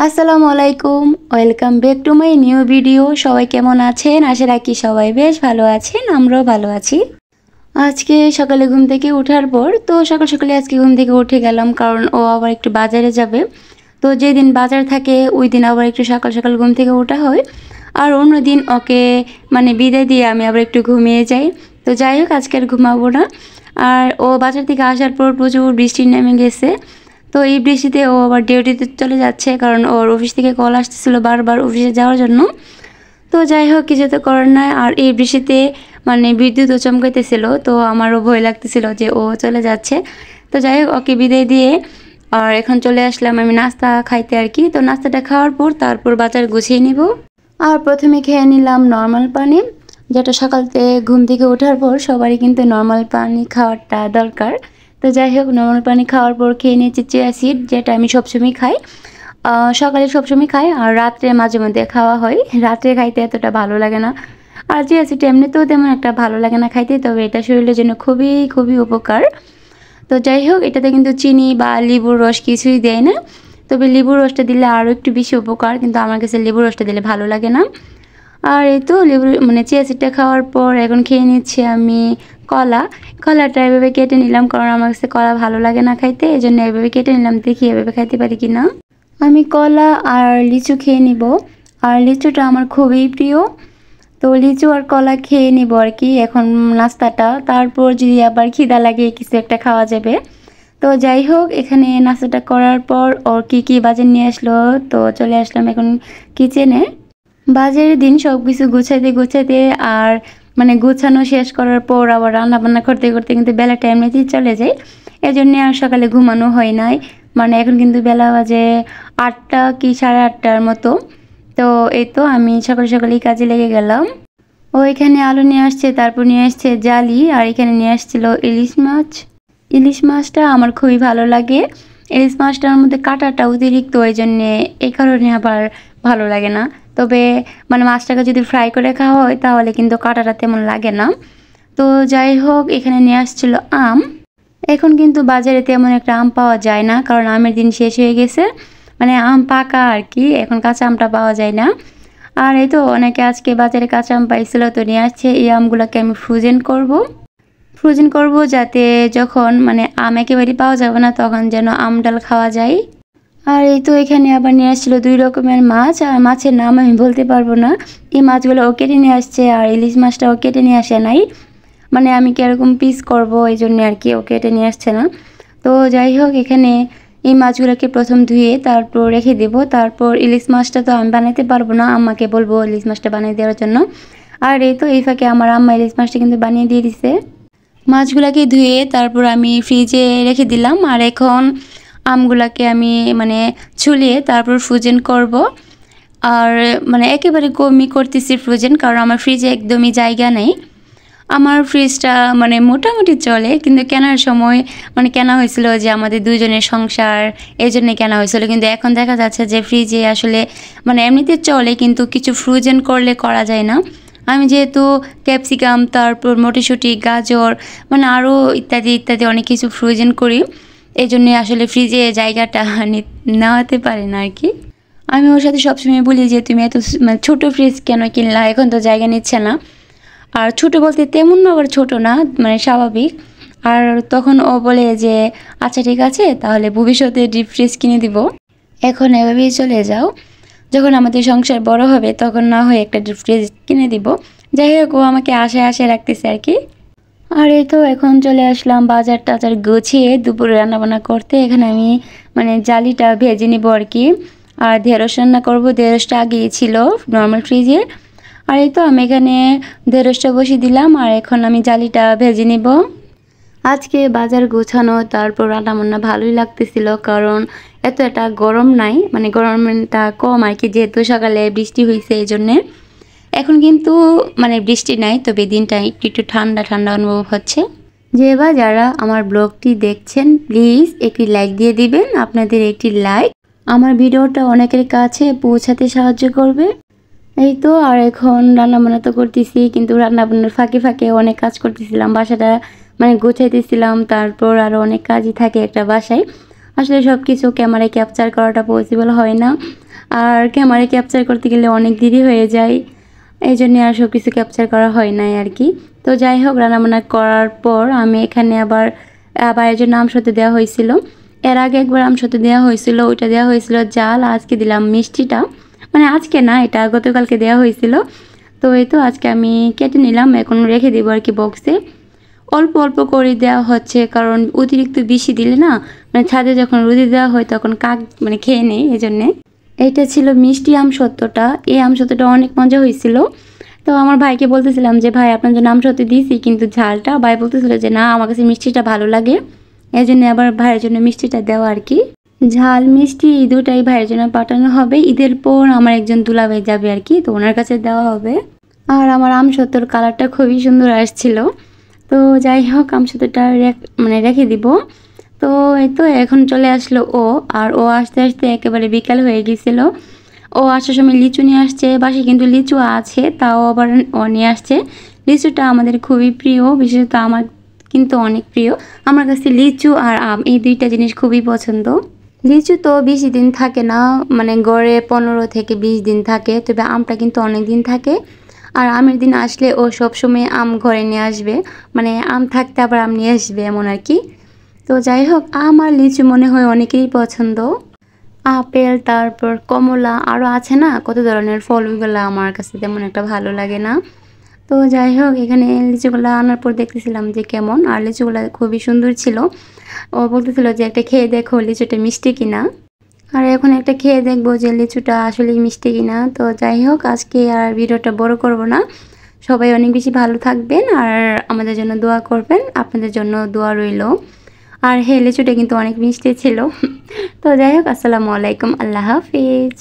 আসসালামু আলাইকুম, welcome back to my new video. সবাই কেমন আছেন? আশা রাখি সবাই বেশ ভালো আছেন, আমরাও ভালো আছি। আজকে সকালে ঘুম থেকে ওঠার পর সকাল সকালে আজকে ঘুম থেকে উঠে গেলাম, কারণ ও আবার একটু বাজারে যাবে। তো যেদিন বাজার থাকে ওই দিন আবার একটু সকাল সকাল ঘুম থেকে ওঠা হয়, আর অন্য দিন ওকে বিদায় দিয়ে আমি আবার একটু ঘুমিয়ে যাই। তো যাই হোক, আজকে আর ঘুমাবো না। আর ও বাজার থেকে আসার পর প্রচুর বৃষ্টি নেমে গেছে। তো এই বৃষ্টিতে ও আবার ডিউটিতে চলে যাচ্ছে, কারণ ওর অফিস থেকে কল আসতেছিল বারবার অফিসে যাওয়ার জন্য। তো যাই হোক, কিছু তো করার নাই। আর এই বৃষ্টিতে বিদ্যুৎও চমকাইতেছিল, তো আমারও ভয় লাগতেছিল যে ও চলে যাচ্ছে। তো যাই হোক, ওকে বিদায় দিয়ে আর এখন চলে আসলাম আমি নাস্তা খাইতে আর কি। তো নাস্তাটা খাওয়ার পর তারপর বাজার গুছিয়ে নিব। আর প্রথমে খেয়ে নিলাম নর্মাল পানি, যেটা সকালতে ঘুম থেকে ওঠার পর সবারই কিন্তু নর্মাল পানি খাওয়াটা দরকার। তো যাই হোক, নর্মাল পানি খাওয়ার পর খেয়ে নিয়েছি চিয়া সিড, যেটা আমি সবসময় খাই। সকালে সবসময় খাই, আর রাত্রে মাঝে মধ্যে খাওয়া হয়। রাত্রে খাইতে এতটা ভালো লাগে না, আর চিয়া সিড এমনিতেও তেমন একটা ভালো লাগে না খাইতে, তবে এটা শরীরের জন্য খুবই খুবই উপকার। তো যাই হোক, এটাতে কিন্তু চিনি বা লেবুর রস কিছুই দেয় না, তবে লেবুর রসটা দিলে আরও একটু বেশি উপকার, কিন্তু আমার কাছে লেবুর রসটা দিলে ভালো লাগে না। আর এই তো লেবু চিয়া সিডটা খাওয়ার পর এখন খেয়ে নিচ্ছি আমি কলাটা এভাবে কেটে নিলাম, কারণ আমার কাছে কলা ভালো লাগে না খাইতে, এই জন্য এভাবে কেটে নিলাম, দেখি এভাবে খাইতে পারি কি না। আমি কলা আর লিচু খেয়ে নিব, আর লিচুটা আমার খুবই প্রিয়। তো লিচু আর কলা খেয়ে নিব আর কি এখন নাস্তাটা, তারপর যদি আবার খিদা লাগে কিছু একটা খাওয়া যাবে। তো যাই হোক, এখানে নাস্তাটা করার পর ওর কি বাজার নিয়ে আসলো, তো চলে আসলাম এখন কিচেনে। বাজারের দিন সব কিছু গুছাইতে আর গুছানো শেষ করার পর আবার রান্না বান্না করতে করতে কিন্তু বেলাটা এমনিতেই চলে যায়। এজন্য আর সকালে ঘুমানো হয় নাই। এখন কিন্তু বেলা বাজে 8টা কি 8:30টার মতো। তো এই তো আমি সকালে সকালেই কাজে লেগে গেলাম। ও এখানে আলু নিয়ে আসছে, তারপর নিয়ে আসছে জালি, আর এখানে নিয়ে আসছিল ইলিশ মাছ। ইলিশ মাছটা আমার খুবই ভালো লাগে। ইলিশ মাছটার মধ্যে কাঁটাটা অতিরিক্ত, ওই জন্যে এই কারণে আবার ভালো লাগে না। তবে মাছটাকে যদি ফ্রাই করে খাওয়া হয় তাহলে কিন্তু কাঁটাটা তেমন লাগে না। তো যাই হোক, এখানে নিয়ে আসছিল আম। এখন কিন্তু বাজারে তেমন একটা আম পাওয়া যায় না, কারণ আমের দিন শেষ হয়ে গেছে। আম পাকা আর কি, এখন কাঁচা আমটা পাওয়া যায় না। আর এই তো অনেকে আজকে বাজারে কাঁচা আম পাইছিল, তো নিয়ে আসছে। এই আমগুলোকে আমি ফ্রোজেন করব যাতে যখন আম একেবারেই পাওয়া যাবে না তখন যেন আম ডাল খাওয়া যায়। আর এই তো এখানে আবার নিয়ে আসছিল 2 রকমের মাছ, আর মাছের নাম আমি বলতে পারবো না। এই মাছগুলো ও কেটে নিয়ে আসছে, আর ইলিশ মাছটাও কেটে নিয়ে আসে নাই। আমি কীরকম পিস করব এই জন্য আর কি ও কেটে নিয়ে আসছে না। তো যাই হোক, এখানে এই মাছগুলোকে প্রথম ধুয়ে তারপর রেখে দেব। তারপর ইলিশ মাছটা তো আমি বানাতে পারবো না, আম্মাকে বলবো ইলিশ মাছটা বানিয়ে দেওয়ার জন্য। আর এই তো এই ফাঁকে আমার আম্মা ইলিশ মাছটা কিন্তু বানিয়ে দিয়ে দিছে। মাছগুলাকে ধুয়ে তারপর আমি ফ্রিজে রেখে দিলাম, আর এখন আমগুলাকে আমি ছুলিয়ে তারপর ফ্রোজেন করব। আর একেবারে কমই করতেছি ফ্রোজেন, কারণ আমার ফ্রিজে একদমই জায়গা নেই। আমার ফ্রিজটা মোটামুটি চলে, কিন্তু কেনার সময় কেনা হয়েছিল যে আমাদের দুজনের সংসার, এই জন্য কেনা হয়েছিল। কিন্তু এখন দেখা যাচ্ছে যে ফ্রিজে আসলে এমনিতে চলে, কিন্তু কিছু ফ্রোজেন করলে করা যায় না। আমি যেহেতু ক্যাপসিকাম, তারপর মটরশুঁটি, গাজর আরও ইত্যাদি ইত্যাদি অনেক কিছু ফ্রোজেন করি, এই জন্যে আসলে ফ্রিজে জায়গাটা নেওয়াতে পারে না আর কি। আমি ওর সাথে সবসময় বলি যে তুমি এত ছোটো ফ্রিজ কেন কিনলা, এখন তো জায়গা নিচ্ছে না। আর ছোটো বলতে তেমন আবার ছোটো না, স্বাভাবিক। আর তখন ও বলে যে আচ্ছা ঠিক আছে, তাহলে ভবিষ্যতে ডিপ ফ্রিজ কিনে দিব, এখন এভাবেই চলে যাও, যখন আমাদের সংসার বড় হবে তখন না হয় একটা ডিপ ফ্রিজ কিনে দিব। যাই হোক, ও আমাকে আশায় রাখতেছে আর কি। আর এই তো এখন চলে আসলাম বাজার টাজার গুছিয়ে দুপুরে রান্নাবান্না করতে। এখানে আমি জালিটা ভেজে নিব আর কি, আর ঢেঁড়স রান্না করবো। ঢেঁড়সটা আগেই ছিল নর্মাল ফ্রিজে। আর এই তো আমি এখানে ঢেঁড়সটা বসিয়ে দিলাম, আর এখন আমি জালিটা ভেজে নিব। আজকে বাজার গোছানো তারপর রান্নাবান্না ভালোই লাগতেছিল, কারণ এত একটা গরম নাই, গরমটা কম আর কি, যেহেতু সকালে বৃষ্টি হয়েছে এই জন্যে। এখন কিন্তু বৃষ্টি নাই, তবে দিনটা একটু ঠান্ডা ঠান্ডা অনুভব হচ্ছে। বা যারা আমার ব্লগটি দেখছেন প্লিজ একটি লাইক দিয়ে দিবেন। আপনাদের একটি লাইক আমার ভিডিওটা অনেকের কাছে পৌঁছাতে সাহায্য করবে। এই তো, আর এখন রান্নাবান্না তো করতেছি, কিন্তু রান্নাবান্নার ফাঁকে ফাঁকে অনেক কাজ করতেছিলাম, বাসাটা গোছাইতেছিলাম। তারপর আরও অনেক কাজই থাকে একটা বাসায়, আসলে সব কিছু ক্যামেরায় ক্যাপচার করাটা পসিবল হয় না। আর ক্যামেরা ক্যাপচার করতে গেলে অনেক দেরি হয়ে যায়, এই জন্য আর সব কিছু ক্যাপচার করা হয় নাই আর কি। তো যাই হোক, রান্নাবান্না করার পর আমি এখানে আবার এর জন্য আমসত্ত্ব দেওয়া হয়েছিল। এর আগে একবার আমসত্ত্ব দেওয়া হয়েছিল, ওইটা দেওয়া হয়েছিল জাল, আজকে দিলাম মিষ্টিটা। মানে আজকে না, এটা গতকালকে দেওয়া হয়েছিল। তো এই তো আজকে আমি কেটে নিলাম, এখন রেখে দেবো আর কি বক্সে। অল্প অল্প করে দেওয়া হচ্ছে, কারণ অতিরিক্ত বেশি দিলে না, মানে ছাদে যখন রোদে দেওয়া হয় তখন কাক মানে খেয়ে নেয়, এই জন্যে। এইটা ছিল মিষ্টি আমসত্ত্বটা। এই আমসত্ত্বটা অনেক মজা হয়েছিল। তো আমার ভাইকে বলতেছিলাম যে ভাই আপনার জন্য আমসত্ত্ব দিয়েছি, কিন্তু ঝালটা, ভাই বলতেছিল যে না আমার কাছে মিষ্টিটা ভালো লাগে, এই জন্য আবার ভাইয়ের জন্য মিষ্টিটা দেওয়া আর কি। ঝাল মিষ্টি এই দুটাই ভাইয়ের জন্য পাঠানো হবে। ঈদের পর আমার একজন দুলাভাই যাবে আর কি, তো ওনার কাছে দেওয়া হবে। আর আমার আমসত্ত্বর কালারটা খুবই সুন্দর আসছিল। তো যাই হোক, আমসত্ত্বটা মানে রেখে দিব। তো এই তো এখন চলে আসলো ও, আর ও আসতে আসতে একেবারে বিকাল হয়ে গেছিল। ও আসার সময় লিচু নিয়ে আসছে, বাসায় কিন্তু লিচু আছে, তাও আবার ও নিয়ে আসছে। লিচুটা আমাদের খুবই প্রিয়, বিশেষত আমার কিন্তু অনেক প্রিয়। আমার কাছে লিচু আর আম এই দুইটা জিনিস খুবই পছন্দ। লিচু তো বেশি দিন থাকে না, মানে গড়ে 15 থেকে 20 দিন থাকে, তবে আমটা কিন্তু অনেক দিন থাকে। আর আমের দিন আসলে ও সবসময় আম ঘরে নিয়ে আসবে, মানে আম থাকতে আবার আম নিয়ে আসবে এমন আর কি। তো যাই হোক, আম আর লিচু মনে হয় অনেকেরই পছন্দ। আপেল, তারপর কমলা, আরও আছে না কত ধরনের ফল, ওইগুলো আমার কাছে তেমন একটা ভালো লাগে না। তো যাই হোক, এখানে লিচুগুলো আনার পর দেখতেছিলাম যে কেমন, আর লিচুগুলো খুবই সুন্দর ছিল। ও বলতেছিল যে একটা খেয়ে দেখো লিচুটা মিষ্টি কিনা। আর এখন একটা খেয়ে দেখবো যে লিচুটা আসলেই মিষ্টি কিনা। তো যাই হোক, আজকে আর ভিডিওটা বড় করব না। সবাই অনেক বেশি ভালো থাকবেন আর আমাদের জন্য দোয়া করবেন, আপনাদের জন্য দোয়া রইল। আর হ্যাঁ, লিচুটা কিন্তু অনেক মিষ্টি ছিল। তো যাই হোক, আসসালামু আলাইকুম, আল্লাহ হাফিজ।